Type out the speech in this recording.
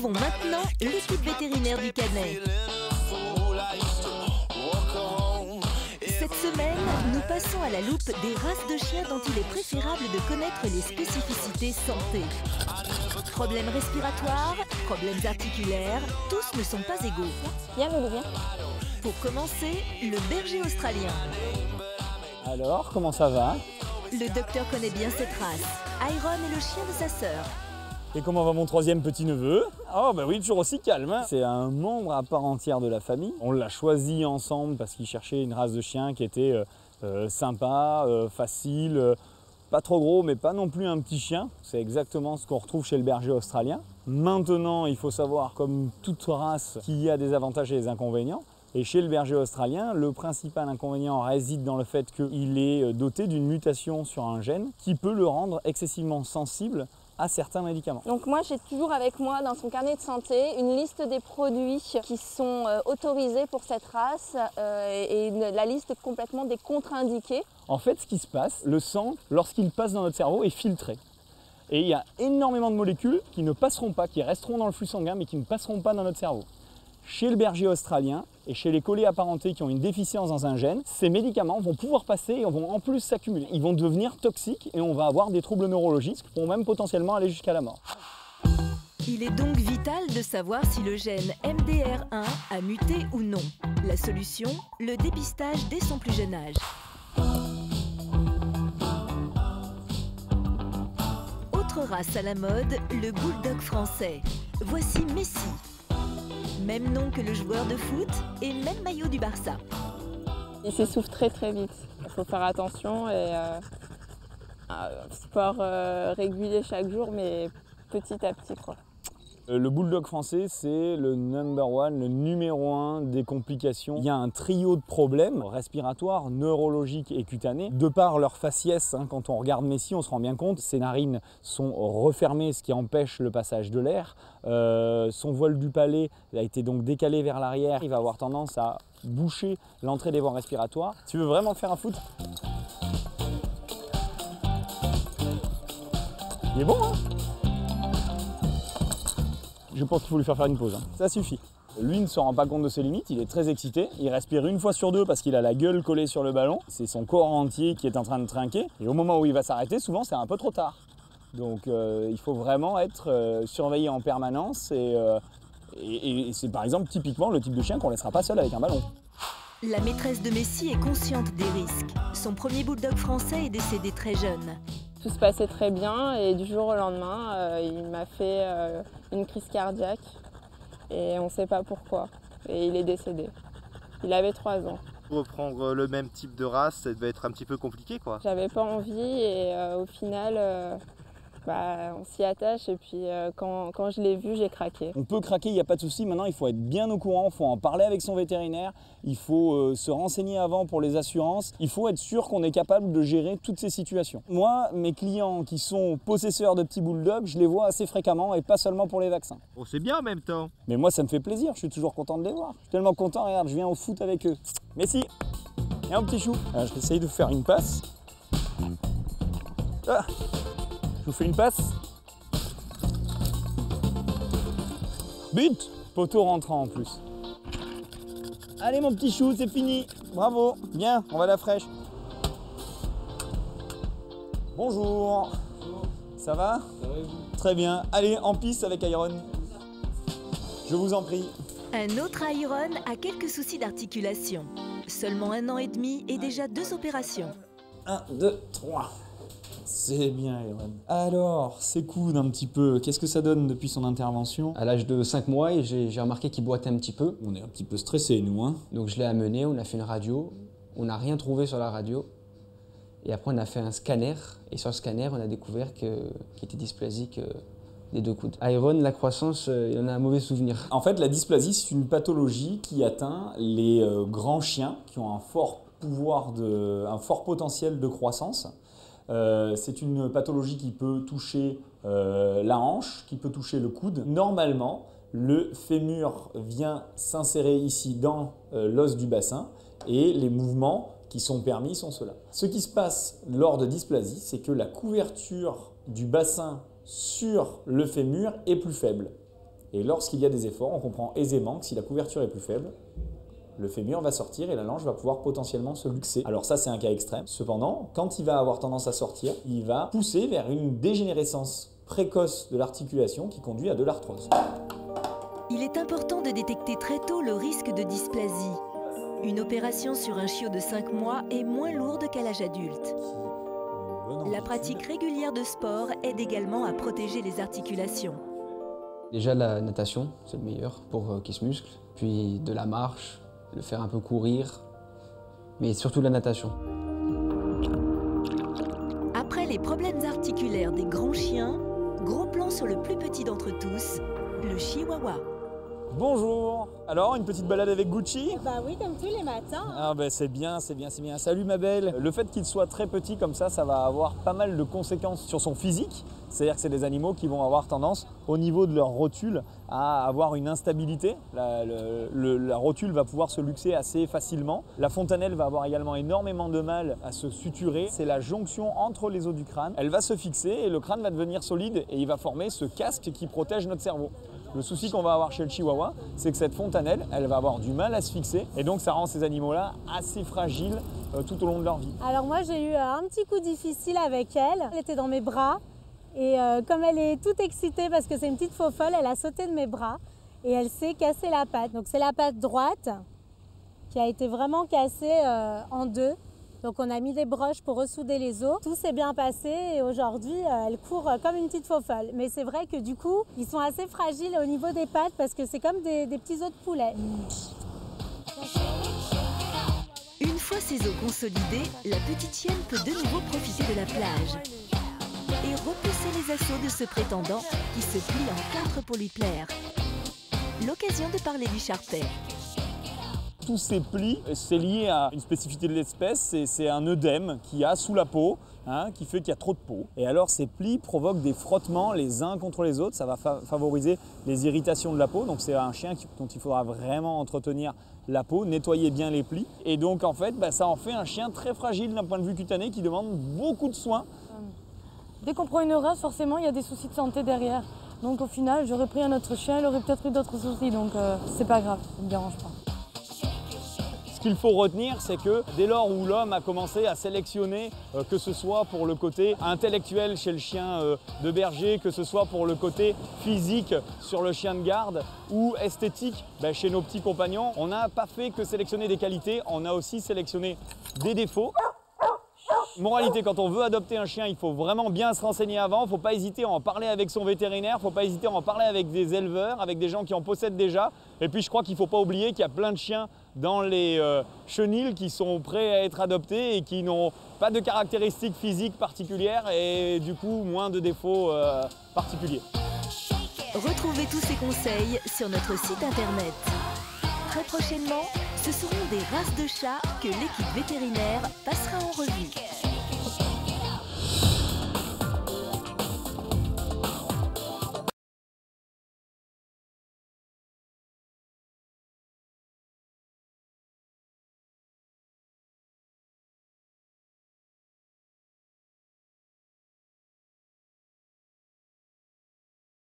Retrouvons maintenant l'équipe vétérinaire du Canet. Cette semaine, nous passons à la loupe des races de chiens dont il est préférable de connaître les spécificités santé. Problèmes respiratoires, problèmes articulaires, tous ne sont pas égaux. Viens, Loulou, viens. Pour commencer, le berger australien. Alors, comment ça va? Le docteur connaît bien cette race. Iron est le chien de sa sœur. Et comment va mon troisième petit-neveu? Oh bah oui, toujours aussi calme, hein. C'est un membre à part entière de la famille. On l'a choisi ensemble parce qu'il cherchait une race de chien qui était sympa, facile, pas trop gros mais pas non plus un petit chien. C'est exactement ce qu'on retrouve chez le berger australien. Maintenant, il faut savoir, comme toute race, qu'il y a des avantages et des inconvénients. Et chez le berger australien, le principal inconvénient réside dans le fait qu'il est doté d'une mutation sur un gène qui peut le rendre excessivement sensible à certains médicaments. Donc moi, j'ai toujours avec moi dans son carnet de santé une liste des produits qui sont autorisés pour cette race et la liste complètement des contre-indiqués. En fait, ce qui se passe, le sang, lorsqu'il passe dans notre cerveau, est filtré. Et il y a énormément de molécules qui ne passeront pas, qui resteront dans le flux sanguin, mais qui ne passeront pas dans notre cerveau. Chez le berger australien et chez les collés apparentés qui ont une déficience dans un gène, ces médicaments vont pouvoir passer et vont en plus s'accumuler. Ils vont devenir toxiques et on va avoir des troubles neurologiques qui pourront même potentiellement aller jusqu'à la mort. Il est donc vital de savoir si le gène MDR1 a muté ou non. La solution, le dépistage dès son plus jeune âge. Autre race à la mode, le bulldog français. Voici Messi. Même nom que le joueur de foot et même maillot du Barça. Il s'essouffle très très vite. Il faut faire attention et sport régulier chaque jour, mais petit à petit, quoi. Le bulldog français, c'est le le numéro 1 des complications. Il y a un trio de problèmes respiratoires, neurologiques et cutanés. De par leur faciès, quand on regarde Messi, on se rend bien compte, ses narines sont refermées, ce qui empêche le passage de l'air. Son voile du palais a été donc décalé vers l'arrière. Il va avoir tendance à boucher l'entrée des voies respiratoires. Tu veux vraiment faire un foot? Il est bon, hein? Je pense qu'il faut lui faire une pause, hein. Ça suffit. Lui ne se rend pas compte de ses limites, il est très excité, il respire une fois sur deux parce qu'il a la gueule collée sur le ballon, c'est son corps entier qui est en train de trinquer, et au moment où il va s'arrêter, souvent c'est un peu trop tard. Donc il faut vraiment être surveillé en permanence, et c'est par exemple typiquement le type de chien qu'on ne laissera pas seul avec un ballon. La maîtresse de Messi est consciente des risques. Son premier bulldog français est décédé très jeune. Tout se passait très bien et du jour au lendemain, il m'a fait une crise cardiaque et on ne sait pas pourquoi. Et il est décédé. Il avait 3 ans. Reprendre le même type de race, ça devait être un petit peu compliqué, quoi. J'avais pas envie et au final, on s'y attache et puis quand je l'ai vu, j'ai craqué. On peut craquer, il n'y a pas de souci. Maintenant, il faut être bien au courant, il faut en parler avec son vétérinaire, il faut se renseigner avant pour les assurances. Il faut être sûr qu'on est capable de gérer toutes ces situations. Moi, mes clients qui sont possesseurs de petits bulldogs, je les vois assez fréquemment et pas seulement pour les vaccins. Bon, c'est bien en même temps. Mais moi, ça me fait plaisir, je suis toujours content de les voir. Je suis tellement content, regarde, je viens au foot avec eux. Messi, et un petit chou. Alors, je vais essayer de faire une passe. Ah. Je vous fais une passe. But! Poteau rentrant en plus. Allez mon petit chou, c'est fini. Bravo. Bien, on va à la fraîche. Bonjour. Ça va? Ça va et vous? Très bien. Allez, en piste avec Iron. Je vous en prie. Un autre Iron a quelques soucis d'articulation. Seulement 1 an et demi et déjà 2 opérations. 1, 2, 3. C'est bien, Iron. Alors, ses coudes un petit peu, qu'est-ce que ça donne depuis son intervention? À l'âge de 5 mois, j'ai remarqué qu'il boitait un petit peu. On est un petit peu stressés, nous, hein. Donc je l'ai amené, on a fait une radio. On n'a rien trouvé sur la radio. Et après, on a fait un scanner. Et sur le scanner, on a découvert qu'il était dysplasique des 2 coudes. Iron, la croissance, il en a un mauvais souvenir. En fait, la dysplasie, c'est une pathologie qui atteint les grands chiens qui ont un fort potentiel de croissance. C'est une pathologie qui peut toucher la hanche, qui peut toucher le coude. Normalement, le fémur vient s'insérer ici dans l'os du bassin et les mouvements qui sont permis sont ceux-là. Ce qui se passe lors de dysplasie, c'est que la couverture du bassin sur le fémur est plus faible. Et lorsqu'il y a des efforts, on comprend aisément que si la couverture est plus faible, le fémur va sortir et la lange va pouvoir potentiellement se luxer. Alors ça, c'est un cas extrême. Cependant, quand il va avoir tendance à sortir, il va pousser vers une dégénérescence précoce de l'articulation qui conduit à de l'arthrose. Il est important de détecter très tôt le risque de dysplasie. Une opération sur un chiot de 5 mois est moins lourde qu'à l'âge adulte. La pratique régulière de sport aide également à protéger les articulations. Déjà la natation, c'est le meilleur pour qu'il se muscle. Puis de la marche, le faire un peu courir, mais surtout la natation. Après les problèmes articulaires des grands chiens, gros plan sur le plus petit d'entre tous, le chihuahua. Bonjour. Alors, une petite balade avec Gucci? Bah oui, comme tous les matins. Ah ben c'est bien, c'est bien, c'est bien. Salut ma belle. Le fait qu'il soit très petit comme ça va avoir pas mal de conséquences sur son physique. C'est-à-dire que c'est des animaux qui vont avoir tendance, au niveau de leur rotule, à avoir une instabilité. La rotule va pouvoir se luxer assez facilement. La fontanelle va avoir également énormément de mal à se suturer. C'est la jonction entre les os du crâne. Elle va se fixer et le crâne va devenir solide et il va former ce casque qui protège notre cerveau. Le souci qu'on va avoir chez le chihuahua, c'est que cette fontanelle, elle va avoir du mal à se fixer et donc ça rend ces animaux-là assez fragiles tout au long de leur vie. Alors moi j'ai eu un petit coup difficile avec elle. Elle était dans mes bras et comme elle est toute excitée parce que c'est une petite faux folle, elle a sauté de mes bras et elle s'est cassé la patte. Donc c'est la patte droite qui a été vraiment cassée en deux. Donc on a mis des broches pour ressouder les os. Tout s'est bien passé et aujourd'hui elle court comme une petite faux folle. Mais c'est vrai que du coup ils sont assez fragiles au niveau des pattes parce que c'est comme des petits os de poulet. Une fois ses os consolidés, la petite chienne peut de nouveau profiter de la plage et repousser les assauts de ce prétendant qui se plie en 4 pour lui plaire. L'occasion de parler du charpais. Tous ces plis, c'est lié à une spécificité de l'espèce, c'est un œdème qu'il y a sous la peau, qui fait qu'il y a trop de peau. Et alors ces plis provoquent des frottements les uns contre les autres, ça va favoriser les irritations de la peau. Donc c'est un chien dont il faudra vraiment entretenir la peau, nettoyer bien les plis. Et donc en fait, ça en fait un chien très fragile d'un point de vue cutané qui demande beaucoup de soins. Dès qu'on prend une race, forcément, il y a des soucis de santé derrière. Donc au final, j'aurais pris un autre chien, il aurait peut-être eu d'autres soucis, donc c'est pas grave, ça me dérange pas. Ce qu'il faut retenir, c'est que dès lors où l'homme a commencé à sélectionner, que ce soit pour le côté intellectuel chez le chien de berger, que ce soit pour le côté physique sur le chien de garde ou esthétique chez nos petits compagnons, on n'a pas fait que sélectionner des qualités, on a aussi sélectionné des défauts. Moralité, quand on veut adopter un chien, il faut vraiment bien se renseigner avant, il ne faut pas hésiter à en parler avec son vétérinaire, il ne faut pas hésiter à en parler avec des éleveurs, avec des gens qui en possèdent déjà. Et puis je crois qu'il ne faut pas oublier qu'il y a plein de chiens dans les chenils qui sont prêts à être adoptés et qui n'ont pas de caractéristiques physiques particulières et du coup moins de défauts particuliers. Retrouvez tous ces conseils sur notre site internet. Très prochainement, ce seront des races de chats que l'équipe vétérinaire passera en revue.